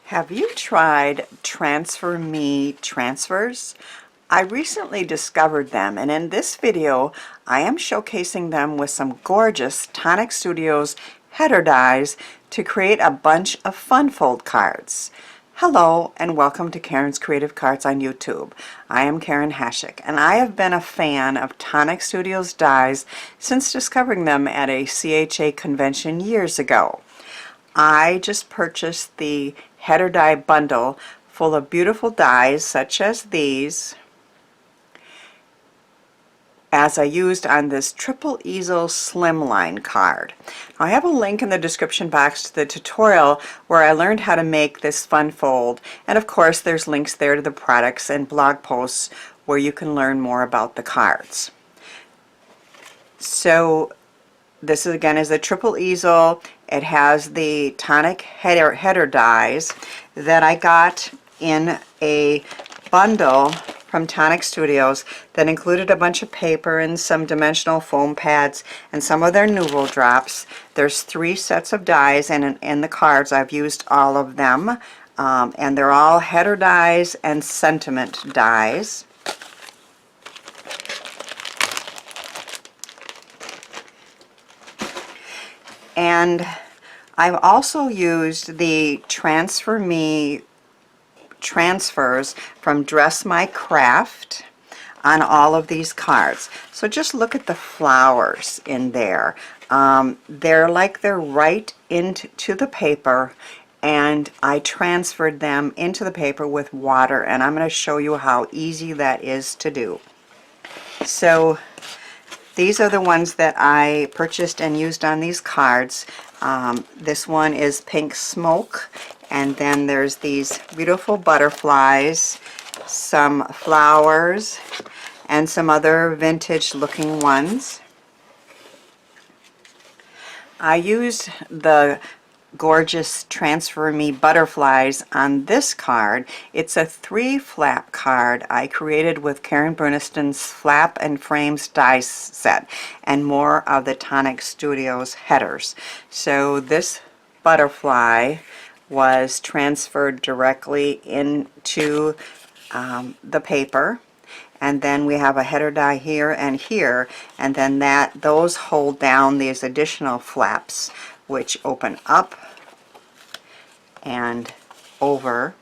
Have you tried Transfer Me transfers? I recently discovered them, and in this video I am showcasing them with some gorgeous Tonic Studios header dies to create a bunch of fun fold cards. Hello and welcome to Karen's Creative Cards on YouTube. I am Karen Hashik, and I have been a fan of Tonic Studios dies since discovering them at a CHA convention years ago. I just purchased the header die bundle full of beautiful dies such as these, as I used on this triple easel slimline card. Now, I have a link in the description box to the tutorial where I learned how to make this fun fold, and of course there's links there to the products and blog posts where you can learn more about the cards. So this is, again, is a triple easel. It has the Tonic header dies that I got in a bundle from Tonic Studios that included a bunch of paper and some dimensional foam pads and some of their Nouveau drops. There's 3 sets of dies, and in the cards I've used all of them, and they're all header dies and sentiment dies. And I've also used the Transfer Me transfers from Dress My Craft on all of these cards. So just look at the flowers in there. They're like they're right into the paper, and I transferred them into the paper with water, and I'm going to show you how easy that is to do. So these are the ones that I purchased and used on these cards. This one is Pink Smoke, and then there's these beautiful butterflies, some flowers, and some other vintage looking ones. I used the gorgeous Transfer Me butterflies on this card. It's a 3-flap card I created with Karen Burniston's Flap and Frames die set and more of the Tonic Studios headers. So this butterfly was transferred directly into the paper, and then we have a header die here and here, and then those hold down these additional flaps which open up and over.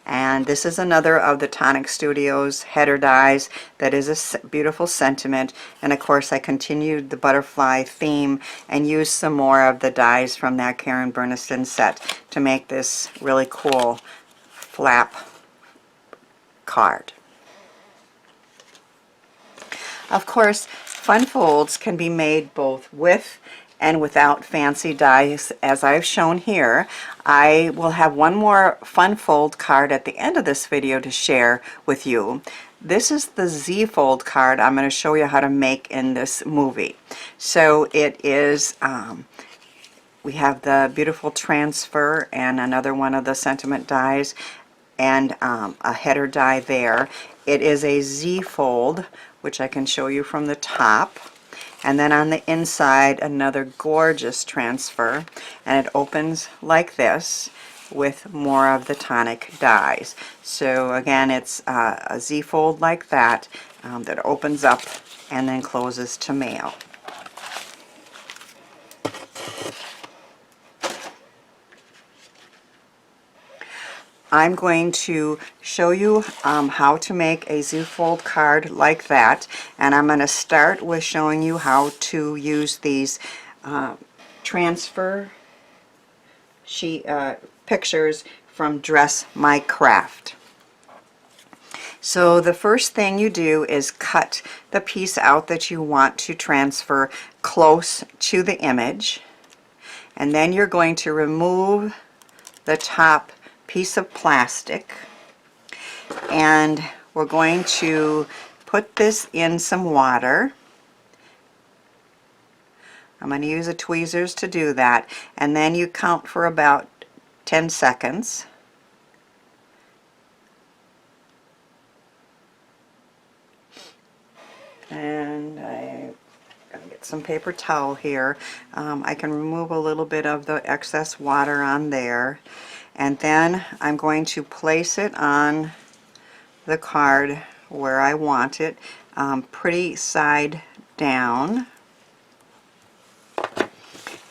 And this is another of the Tonic Studios header dies that is a beautiful sentiment, and of course I continued the butterfly theme and used some more of the dies from that Karen Burniston set to make this really cool flap card. Of course, fun folds can be made both with and without fancy dies, as I've shown here. I will have one more fun fold card at the end of this video to share with you. This is the Z fold card I'm going to show you how to make in this movie. So it is, we have the beautiful transfer and another one of the sentiment dies and a header die there. It is a Z fold, which I can show you from the top. And then on the inside, another gorgeous transfer, and it opens like this with more of the Tonic dies. So again, it's a Z fold like that that opens up and then closes to mail. I'm going to show you how to make a Z-fold card like that, and I'm going to start with showing you how to use these transfer sheet pictures from Dress My Craft. So the first thing you do is cut the piece out that you want to transfer close to the image, and then you're going to remove the top piece of plastic, and we're going to put this in some water. I'm going to use the tweezers to do that, and then you count for about 10 seconds. And I'm going to get some paper towel here. I can remove a little bit of the excess water on there. And then I'm going to place it on the card where I want it, pretty side down,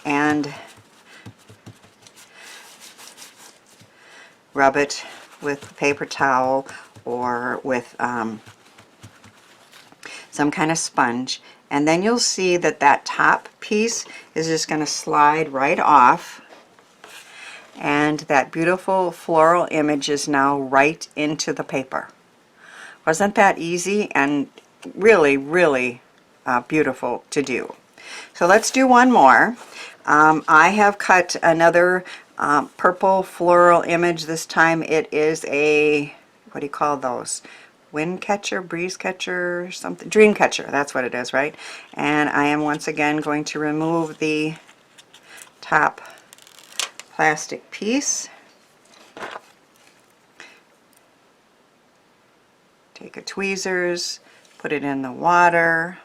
and rub it with a paper towel or with some kind of sponge, and then you'll see that that top piece is just going to slide right off, and that beautiful floral image is now right into the paper. Wasn't that easy and really, really beautiful to do? So let's do one more. I have cut another purple floral image. This time it is a, what do you call those? Wind catcher, breeze catcher, something, dream catcher, that's what it is, right? And I am once again going to remove the top plastic piece. Take a tweezers, put it in the water.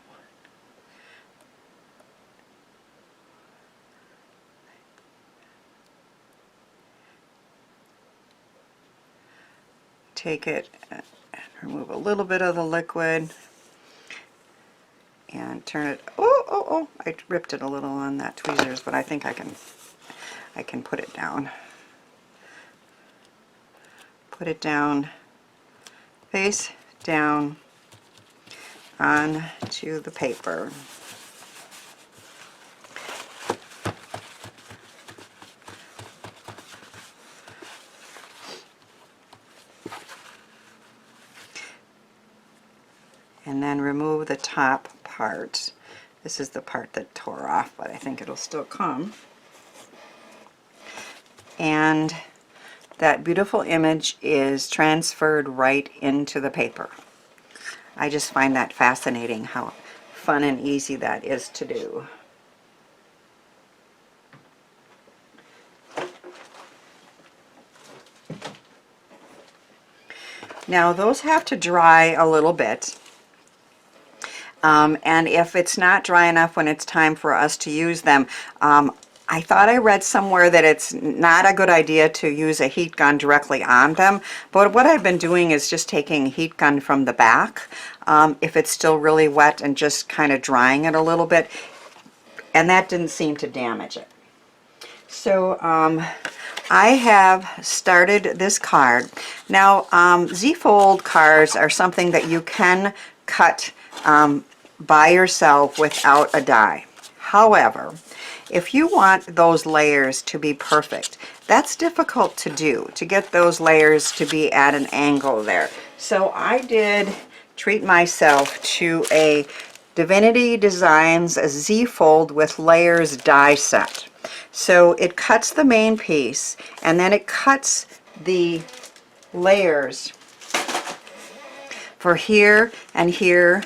Take it and remove a little bit of the liquid and turn it, oh, I ripped it a little on that tweezers, but I think I can put it down. Put it down, face down onto the paper. And then remove the top part. This is the part that tore off, but I think it'll still come. And that beautiful image is transferred right into the paper. I just find that fascinating, how fun and easy that is to do. Now those have to dry a little bit. And if it's not dry enough when it's time for us to use them, I thought I read somewhere that it's not a good idea to use a heat gun directly on them, but what I've been doing is just taking a heat gun from the back, if it's still really wet, and just kind of drying it a little bit, and that didn't seem to damage it. So I have started this card. Now Z-fold cards are something that you can cut by yourself without a die. However, if you want those layers to be perfect, that's difficult to do, to get those layers to be at an angle there. So I did treat myself to a Divinity Designs Z-fold with layers die set. So it cuts the main piece, and then it cuts the layers for here and here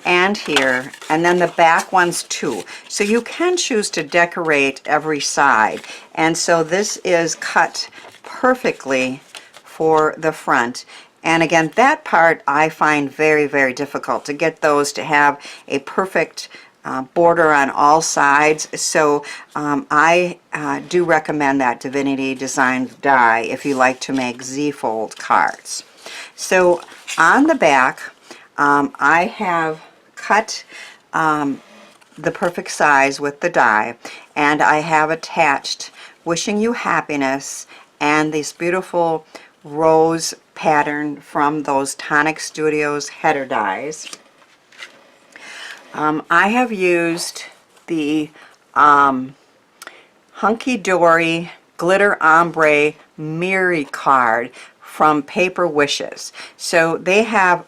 and here, and then the back ones too. So you can choose to decorate every side, and so this is cut perfectly for the front. And again, that part I find very, very difficult to get those to have a perfect border on all sides. So I do recommend that Divinity Design die if you like to make Z-fold cards. So on the back, I have cut the perfect size with the die, and I have attached Wishing You Happiness and this beautiful rose pattern from those Tonic Studios header dies. I have used the Hunky Dory Glitter Ombre Mirri card from Paper Wishes. So they have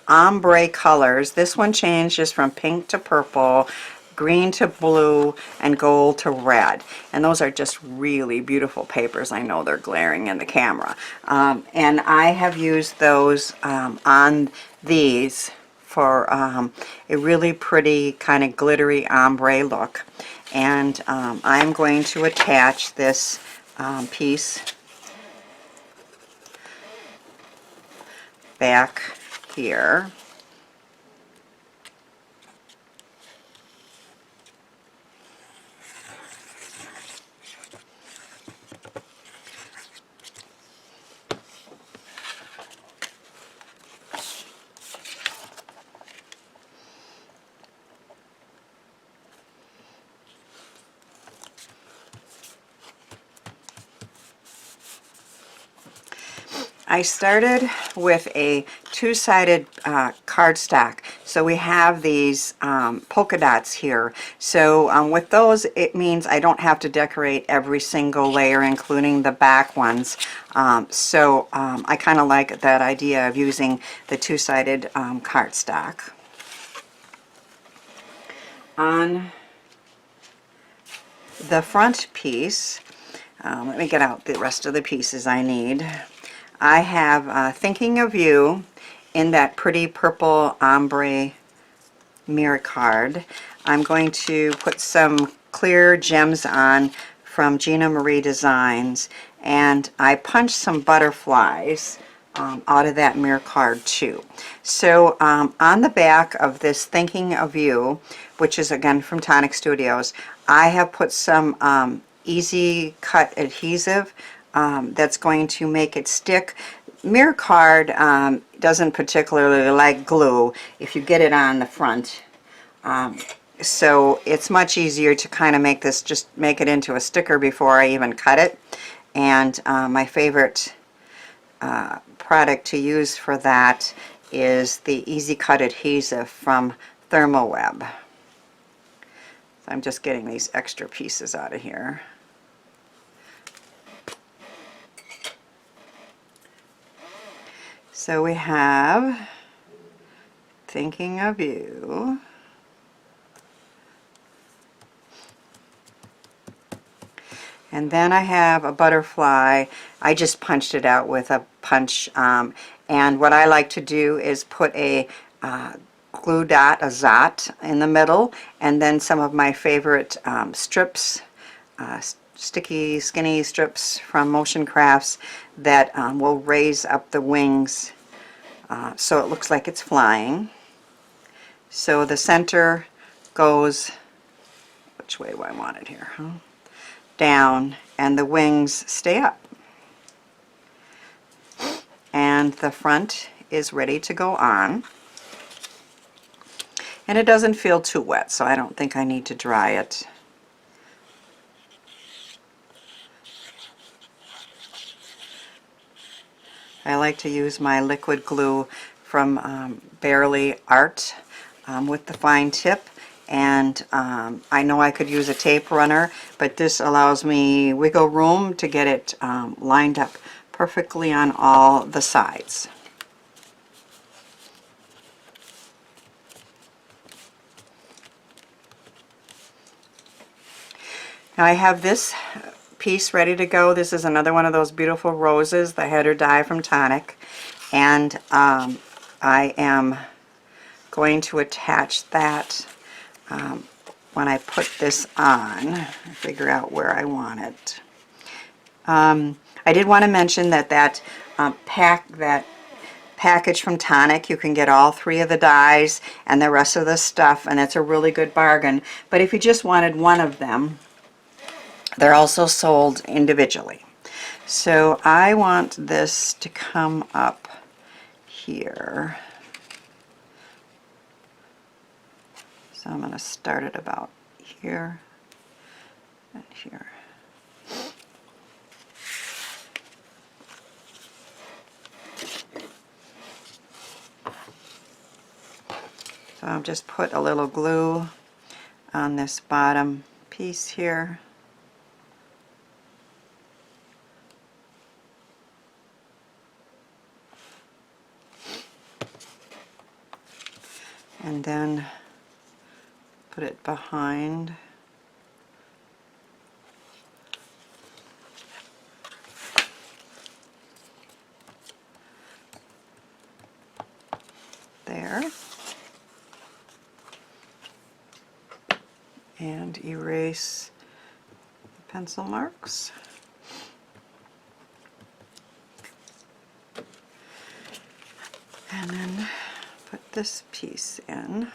ombre colors. This one changes from pink to purple, green to blue, and gold to red. And those are just really beautiful papers. I know they're glaring in the camera. And I have used those on these for a really pretty kind of glittery ombre look. And I'm going to attach this piece back here. I started with a two-sided cardstock. So we have these polka dots here. So with those, it means I don't have to decorate every single layer, including the back ones. I kind of like that idea of using the two-sided cardstock. On the front piece, let me get out the rest of the pieces I need. I have Thinking of You in that pretty purple ombre mirror card. I'm going to put some clear gems on from Gina Marie Designs, and I punched some butterflies out of that mirror card too. So on the back of this Thinking of You, which is again from Tonic Studios, I have put some easy cut adhesive that's going to make it stick. Mirror card doesn't particularly like glue if you get it on the front. So it's much easier to kind of make this, just make it into a sticker before I even cut it. And my favorite product to use for that is the Easy Cut Adhesive from Therm. So I'm just getting these extra pieces out of here. So we have Thinking of You. And then I have a butterfly. I just punched it out with a punch. And what I like to do is put a glue dot, a Zot, in the middle, and then some of my favorite strips, sticky, skinny strips from Motion Crafts that will raise up the wings so it looks like it's flying. So the center goes, which way do I want it here? Huh? Down, and the wings stay up. And the front is ready to go on. And it doesn't feel too wet, so I don't think I need to dry it. I like to use my liquid glue from Barely Art with the fine tip. And I know I could use a tape runner, but this allows me wiggle room to get it lined up perfectly on all the sides. Now I have this piece ready to go. This is another one of those beautiful roses, the header die from Tonic, and I am going to attach that when I put this on. Figure out where I want it. I did want to mention that that package from Tonic, you can get all 3 of the dies and the rest of the stuff, and it's a really good bargain. But if you just wanted one of them, they're also sold individually. So I want this to come up here. So I'm going to start it about here and here. So I'll just put a little glue on this bottom piece here. And then put it behind. There. And erase the pencil marks. And then put this piece in.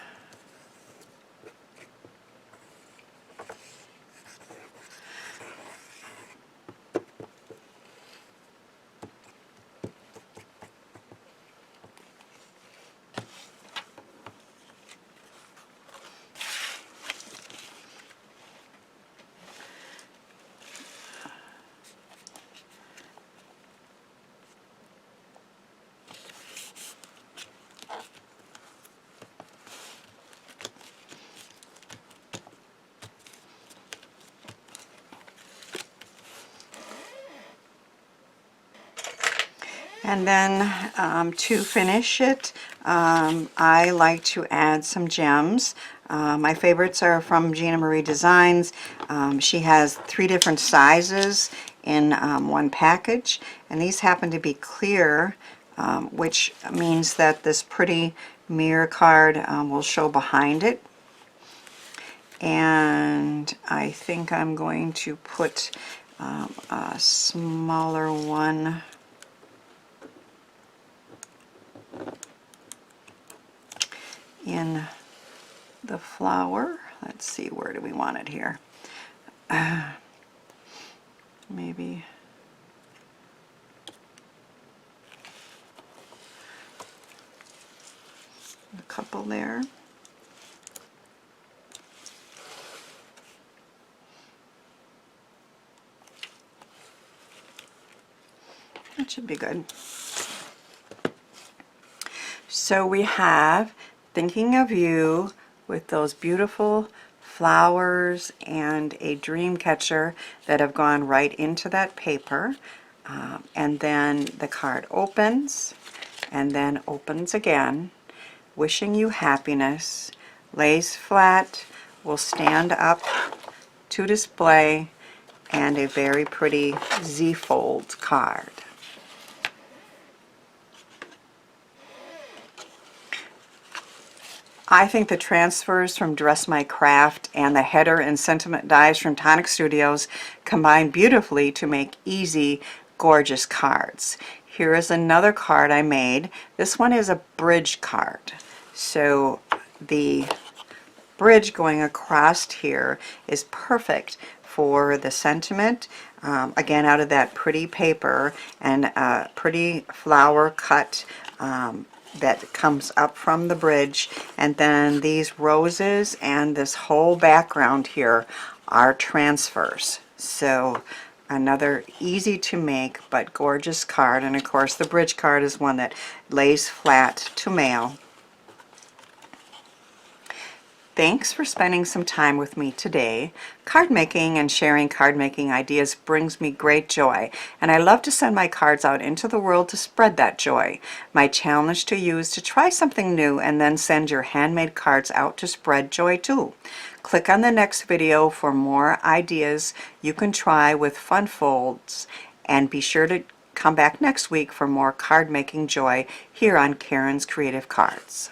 And then to finish it, I like to add some gems. My favorites are from Gina Marie Designs. She has 3 different sizes in one package, and these happen to be clear, which means that this pretty mirror card will show behind it. And I think I'm going to put a smaller one in the flower. Let's see, where do we want it here? Maybe a couple there. That should be good. So we have Thinking of You with those beautiful flowers and a dream catcher that have gone right into that paper. And then the card opens and then opens again. Wishing you happiness, lays flat, will stand up to display, and a very pretty Z-fold card. I think the transfers from Dress My Craft and the header and sentiment dies from Tonic Studios combine beautifully to make easy, gorgeous cards. Here is another card I made. This one is a bridge card. So the bridge going across here is perfect for the sentiment. Again, out of that pretty paper and a pretty flower cut that comes up from the bridge, and then these roses and this whole background here are transfers. So another easy to make but gorgeous card, and of course the bridge card is one that lays flat to mail. Thanks for spending some time with me today. Card making and sharing card making ideas brings me great joy, and I love to send my cards out into the world to spread that joy. My challenge to you is to try something new and then send your handmade cards out to spread joy too. Click on the next video for more ideas you can try with fun folds, and be sure to come back next week for more card making joy here on Karen's Creative Cards.